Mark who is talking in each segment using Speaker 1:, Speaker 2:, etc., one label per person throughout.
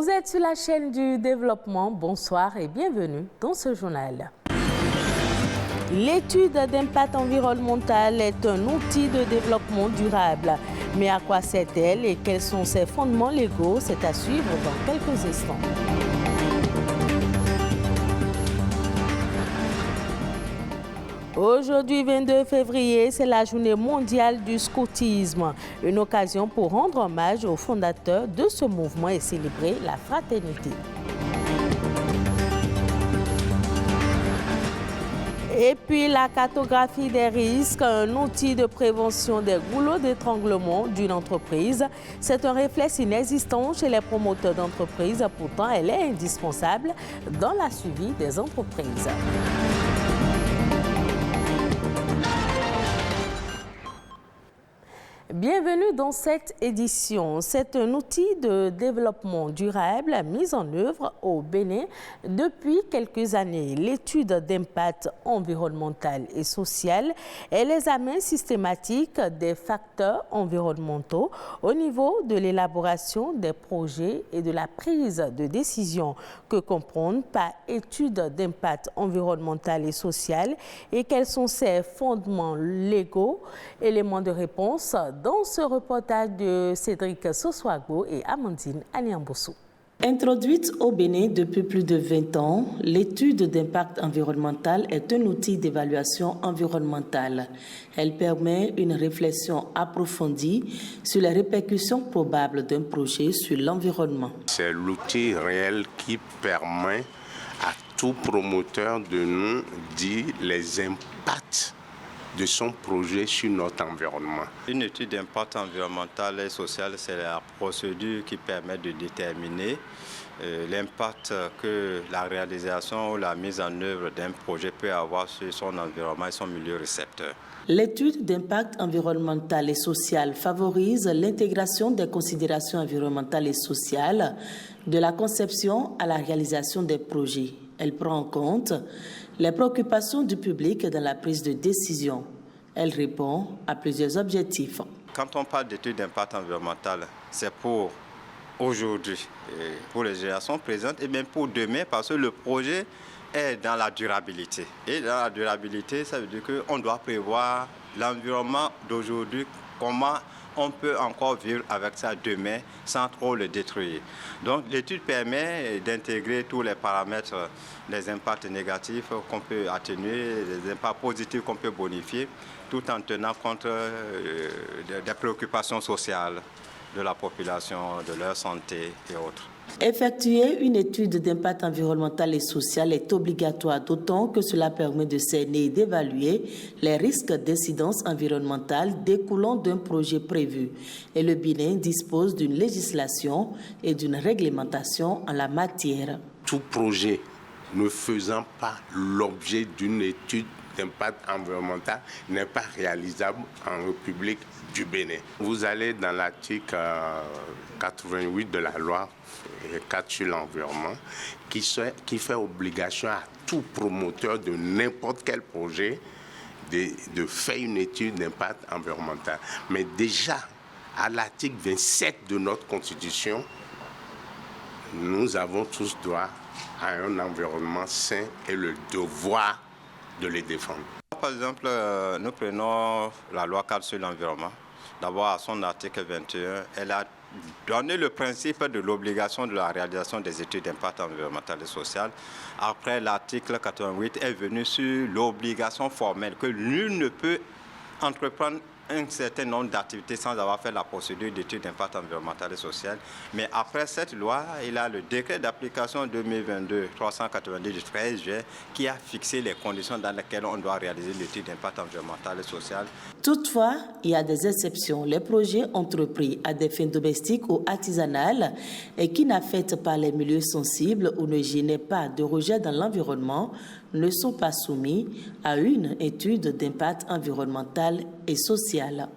Speaker 1: Vous êtes sur la chaîne du développement. Bonsoir et bienvenue dans ce journal. L'étude d'impact environnemental est un outil de développement durable. Mais à quoi sert-elle et quels sont ses fondements légaux? C'est à suivre dans quelques instants. Aujourd'hui, 22 février, c'est la journée mondiale du scoutisme. Une occasion pour rendre hommage aux fondateurs de ce mouvement et célébrer la fraternité. Et puis la cartographie des risques, un outil de prévention des goulots d'étranglement d'une entreprise. C'est un réflexe inexistant chez les promoteurs d'entreprises. Pourtant, elle est indispensable dans la suivi des entreprises. Bienvenue dans cette édition. C'est un outil de développement durable mis en œuvre au Bénin depuis quelques années. L'étude d'impact environnemental et social est l'examen systématique des facteurs environnementaux au niveau de l'élaboration des projets et de la prise de décision. Que comprendre par étude d'impact environnemental et social et quels sont ses fondements légaux? Éléments de réponse dans ce reportage de Cédric Soswago et Amandine Aniambossou.
Speaker 2: Introduite au Bénin depuis plus de 20 ans, l'étude d'impact environnemental est un outil d'évaluation environnementale. Elle permet une réflexion approfondie sur les répercussions probables d'un projet sur l'environnement.
Speaker 3: C'est l'outil réel qui permet à tout promoteur de nous dire les impacts de son projet sur notre environnement.
Speaker 4: Une étude d'impact environnemental et social, c'est la procédure qui permet de déterminer l'impact que la réalisation ou la mise en œuvre d'un projet peut avoir sur son environnement et son milieu récepteur.
Speaker 2: L'étude d'impact environnemental et social favorise l'intégration des considérations environnementales et sociales de la conception à la réalisation des projets. Elle prend en compte les préoccupations du public dans la prise de décision. Elle répond à plusieurs objectifs.
Speaker 4: Quand on parle d'études d'impact environnemental, c'est pour aujourd'hui, pour les générations présentes et même pour demain, parce que le projet est dans la durabilité. Et dans la durabilité, ça veut dire qu'on doit prévoir l'environnement d'aujourd'hui, comment on peut encore vivre avec ça demain sans trop le détruire. Donc l'étude permet d'intégrer tous les paramètres, les impacts négatifs qu'on peut atténuer, les impacts positifs qu'on peut bonifier, tout en tenant compte des préoccupations sociales de la population, de leur santé et autres.
Speaker 2: Effectuer une étude d'impact environnemental et social est obligatoire, d'autant que cela permet de cerner et d'évaluer les risques d'incidence environnementale découlant d'un projet prévu. Et le Bénin dispose d'une législation et d'une réglementation en la matière.
Speaker 3: Tout projet ne faisant pas l'objet d'une étude d'impact environnemental n'est pas réalisable en République du Bénin. Vous allez dans l'article 88 de la loi 4 sur l'environnement qui fait obligation à tout promoteur de n'importe quel projet de faire une étude d'impact environnemental. Mais déjà, à l'article 27 de notre Constitution, nous avons tous droit à un environnement sain et le devoir de les défendre.
Speaker 4: Par exemple, nous prenons la loi 4 sur l'environnement. D'abord, à son article 21, elle a donné le principe de l'obligation de la réalisation des études d'impact environnemental et social. Après, l'article 88 est venu sur l'obligation formelle que nul ne peut entreprendre un certain nombre d'activités sans avoir fait la procédure d'étude d'impact environnemental et social. Mais après cette loi, il y a le décret d'application 2022-390 du 13 juillet qui a fixé les conditions dans lesquelles on doit réaliser l'étude d'impact environnemental et social.
Speaker 2: Toutefois, il y a des exceptions. Les projets entrepris à des fins domestiques ou artisanales et qui n'affectent pas les milieux sensibles ou ne génèrent pas de rejet dans l'environnement ne sont pas soumis à une étude d'impact environnemental et social.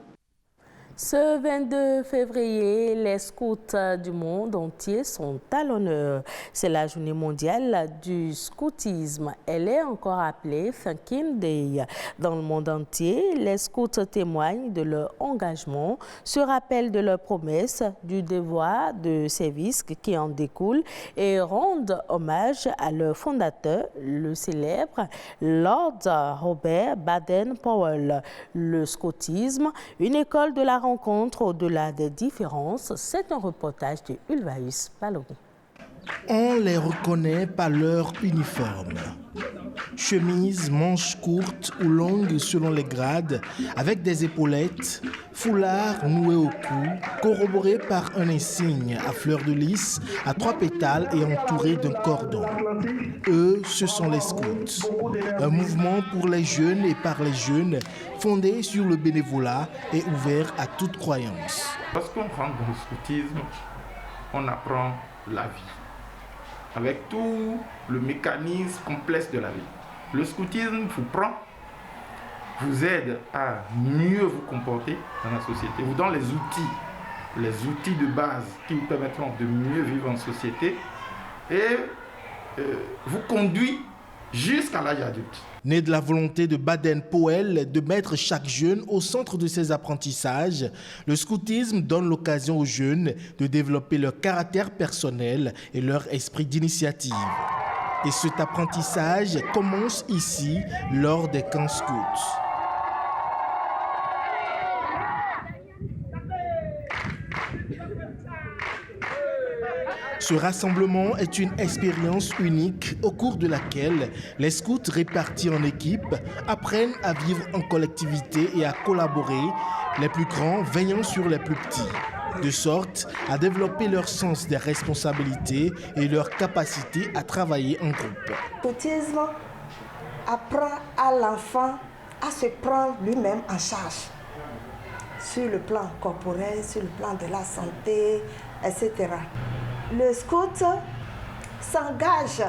Speaker 1: Ce 22 février, les scouts du monde entier sont à l'honneur. C'est la journée mondiale du scoutisme. Elle est encore appelée Thanking Day. Dans le monde entier, les scouts témoignent de leur engagement, se rappellent de leurs promesses, du devoir de service qui en découle et rendent hommage à leur fondateur, le célèbre Lord Robert Baden-Powell. Le scoutisme, une école de la rencontre au-delà des différences, c'est un reportage de Ulvaeus Palori.
Speaker 5: On les reconnaît par leur uniforme. Chemise, manches courtes ou longues selon les grades, avec des épaulettes, foulard noué au cou, corroboré par un insigne à fleur de lys, à 3 pétales et entouré d'un cordon. Eux, ce sont les scouts. Un mouvement pour les jeunes et par les jeunes, fondé sur le bénévolat et ouvert à toute croyance.
Speaker 6: Lorsqu'on rentre dans le scoutisme, on apprend la vie, avec tout le mécanisme complexe de la vie. Le scoutisme vous prend, vous aide à mieux vous comporter dans la société, vous donne les outils de base qui vous permettront de mieux vivre en société et vous conduit jusqu'à l'âge adulte.
Speaker 5: Né de la volonté de Baden-Powell de mettre chaque jeune au centre de ses apprentissages, le scoutisme donne l'occasion aux jeunes de développer leur caractère personnel et leur esprit d'initiative. Et cet apprentissage commence ici, lors des camps scouts. Ce rassemblement est une expérience unique au cours de laquelle les scouts répartis en équipes apprennent à vivre en collectivité et à collaborer, les plus grands veillant sur les plus petits, de sorte à développer leur sens des responsabilités et leur capacité à travailler en groupe.
Speaker 7: Le scoutisme apprend à l'enfant à se prendre lui-même en charge, sur le plan corporel, sur le plan de la santé, etc. Le scout s'engage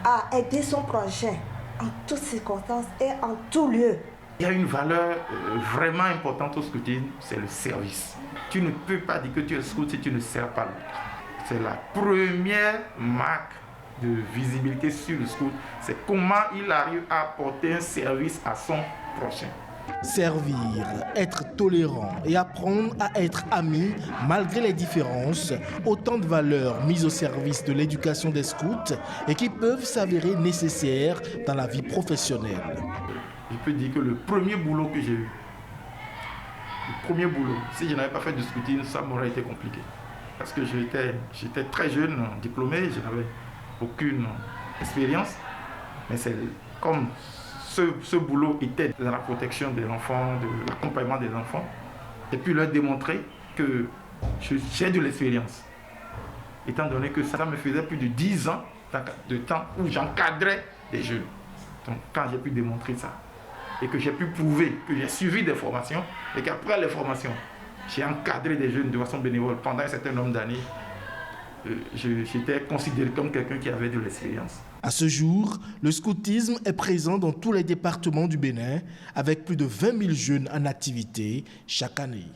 Speaker 7: à aider son prochain en toutes circonstances et en tout lieu.
Speaker 6: Il y a une valeur vraiment importante au scoutisme, c'est le service. Tu ne peux pas dire que tu es scout si tu ne sers pas l'autre. C'est la première marque de visibilité sur le scout. C'est comment il arrive à apporter un service à son prochain.
Speaker 5: Servir, être tolérant et apprendre à être ami malgré les différences, autant de valeurs mises au service de l'éducation des scouts et qui peuvent s'avérer nécessaires dans la vie professionnelle.
Speaker 6: Je peux dire que le premier boulot que j'ai eu, si je n'avais pas fait de scoutisme, ça m'aurait été compliqué. Parce que j'étais très jeune, diplômé, je n'avais aucune expérience, mais c'est comme ce boulot était dans la protection des enfants, de l'accompagnement des enfants, et puis leur démontrer que j'ai de l'expérience. Étant donné que ça me faisait plus de 10 ans de temps où j'encadrais des jeunes. Donc quand j'ai pu démontrer ça, et que j'ai pu prouver que j'ai suivi des formations, et qu'après les formations, j'ai encadré des jeunes de façon bénévole pendant un certain nombre d'années, j'étais considéré comme quelqu'un qui avait de l'expérience.
Speaker 5: À ce jour, le scoutisme est présent dans tous les départements du Bénin, avec plus de 20 000 jeunes en activité chaque année.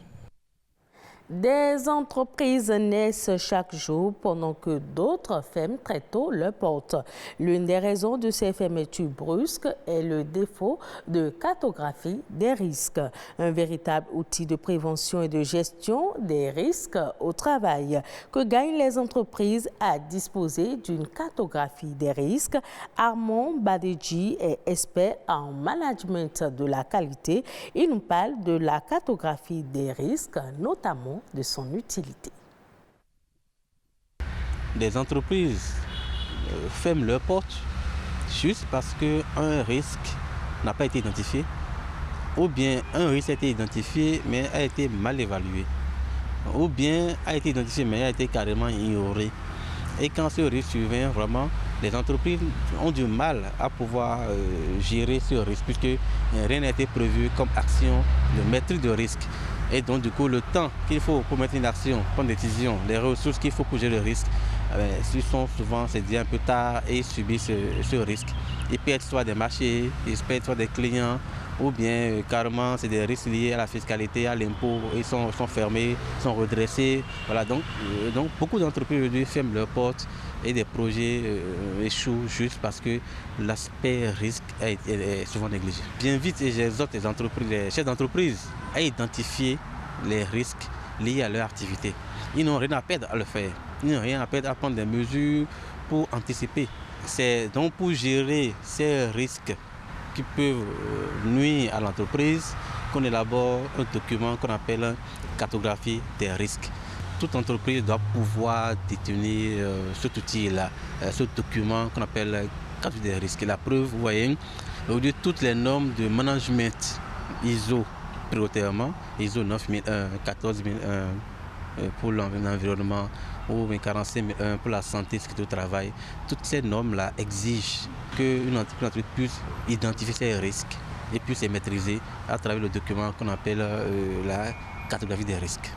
Speaker 1: Des entreprises naissent chaque jour pendant que d'autres ferment très tôt leurs portes. L'une des raisons de ces fermetures brusques est le défaut de cartographie des risques, un véritable outil de prévention et de gestion des risques au travail. Que gagnent les entreprises à disposer d'une cartographie des risques? Armand Badedji est expert en management de la qualité. Il nous parle de la cartographie des risques, notamment de son utilité.
Speaker 8: Des entreprises ferment leurs portes juste parce qu'un risque n'a pas été identifié, ou bien un risque a été identifié mais a été mal évalué, ou bien a été identifié mais a été carrément ignoré. Et quand ce risque survient, vraiment, les entreprises ont du mal à pouvoir gérer ce risque puisque rien n'a été prévu comme action de maîtrise de risque. Et donc, du coup, le temps qu'il faut pour mettre une action, prendre une décision, les ressources qu'il faut pour gérer le risque Ils sont souvent c'est un peu tard et ils subissent ce risque. Ils perdent soit des marchés, ils perdent soit des clients, ou bien carrément c'est des risques liés à la fiscalité, à l'impôt, ils sont fermés, sont redressés. Voilà, donc beaucoup d'entreprises aujourd'hui ferment leurs portes et des projets échouent juste parce que l'aspect risque est souvent négligé. J'invite et j'exhorte les chefs d'entreprise à identifier les risques liés à leur activité. Ils n'ont rien à perdre à le faire. Ils n'ont rien à perdre à prendre des mesures pour anticiper. C'est donc pour gérer ces risques qui peuvent nuire à l'entreprise qu'on élabore un document qu'on appelle une cartographie des risques. Toute entreprise doit pouvoir détenir cet outil-là, ce document qu'on appelle cartographie des risques. Et la preuve, vous voyez, aujourd'hui toutes les normes de management ISO prioritairement, ISO 9001, 14001 pour l'environnement ou 45001 pour la santé, sécurité au travail, toutes ces normes-là exigent qu'une entreprise puisse identifier ses risques et puisse les maîtriser à travers le document qu'on appelle la cartographie des risques.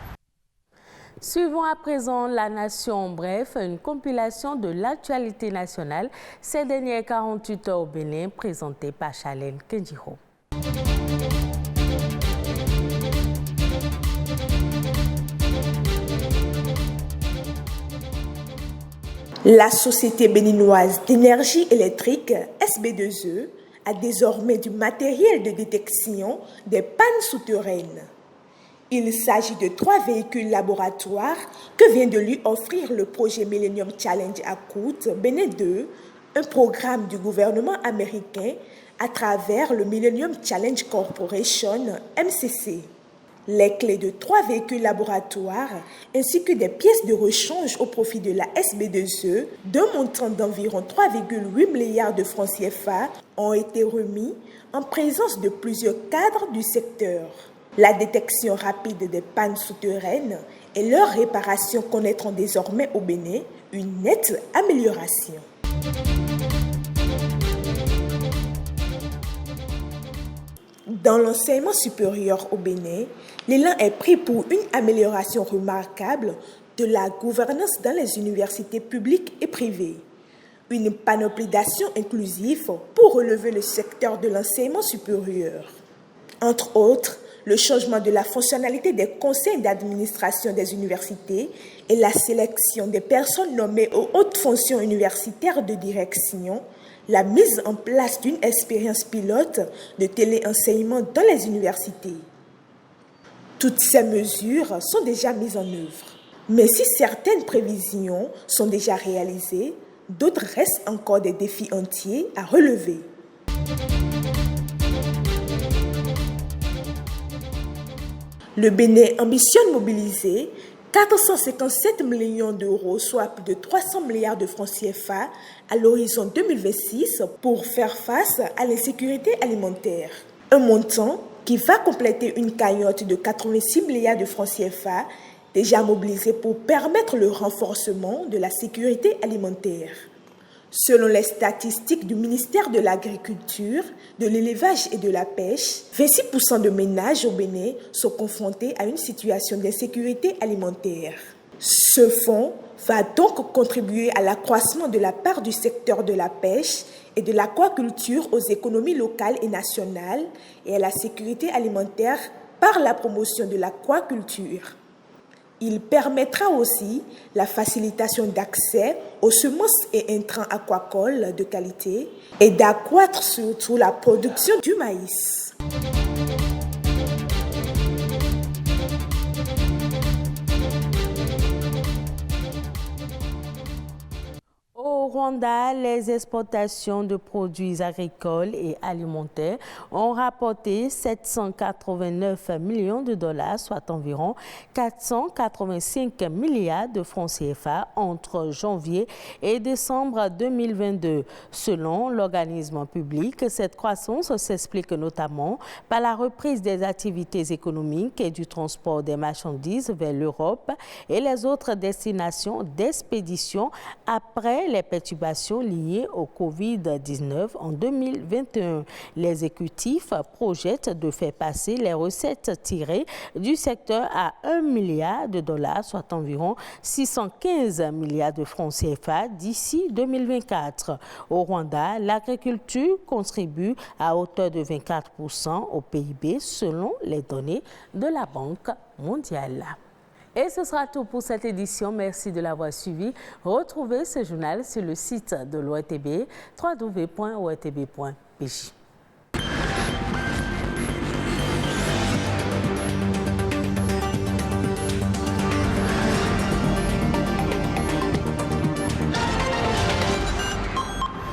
Speaker 1: Suivons à présent La Nation Bref, une compilation de l'actualité nationale ces dernières 48 heures au Bénin, présentée par Charlène Kendjiro.
Speaker 9: La Société béninoise d'énergie électrique, SB2E, a désormais du matériel de détection des pannes souterraines. Il s'agit de 3 véhicules laboratoires que vient de lui offrir le projet Millennium Challenge Akut Bénin 2, un programme du gouvernement américain à travers le Millennium Challenge Corporation, MCC. Les clés de 3 véhicules laboratoires ainsi que des pièces de rechange au profit de la SB2E d'un montant d'environ 3,8 milliards de francs CFA ont été remis en présence de plusieurs cadres du secteur. La détection rapide des pannes souterraines et leur réparation connaîtront désormais au Bénin une nette amélioration. Dans l'enseignement supérieur au Bénin, l'élan est pris pour une amélioration remarquable de la gouvernance dans les universités publiques et privées. Une panoplie d'actions inclusives pour relever le secteur de l'enseignement supérieur. Entre autres, le changement de la fonctionnalité des conseils d'administration des universités et la sélection des personnes nommées aux hautes fonctions universitaires de direction, la mise en place d'une expérience pilote de téléenseignement dans les universités. Toutes ces mesures sont déjà mises en œuvre. Mais si certaines prévisions sont déjà réalisées, d'autres restent encore des défis entiers à relever. Le Bénin ambitionne mobiliser 457 millions d'euros, soit plus de 300 milliards de francs CFA, à l'horizon 2026 pour faire face à l'insécurité alimentaire. Un montant qui va compléter une cagnotte de 86 milliards de francs CFA déjà mobilisée pour permettre le renforcement de la sécurité alimentaire. Selon les statistiques du ministère de l'Agriculture, de l'Élevage et de la Pêche, 26% de ménages au Bénin sont confrontés à une situation d'insécurité alimentaire. Ce fonds va donc contribuer à l'accroissement de la part du secteur de la pêche et de l'aquaculture aux économies locales et nationales et à la sécurité alimentaire par la promotion de l'aquaculture. Il permettra aussi la facilitation d'accès aux semences et intrants aquacoles de qualité et d'accroître surtout la production du maïs.
Speaker 1: Au Rwanda, les exportations de produits agricoles et alimentaires ont rapporté 789 millions de dollars, soit environ 485 milliards de francs CFA entre janvier et décembre 2022. Selon l'organisme public, cette croissance s'explique notamment par la reprise des activités économiques et du transport des marchandises vers l'Europe et les autres destinations d'expédition après les perturbations liées au Covid-19 en 2021. L'exécutif projette de faire passer les recettes tirées du secteur à $1 milliard, soit environ 615 milliards de francs CFA d'ici 2024. Au Rwanda, l'agriculture contribue à hauteur de 24% au PIB selon les données de la Banque mondiale. Et ce sera tout pour cette édition. Merci de l'avoir suivi. Retrouvez ce journal sur le site de l'ORTB, www.ortb.pj.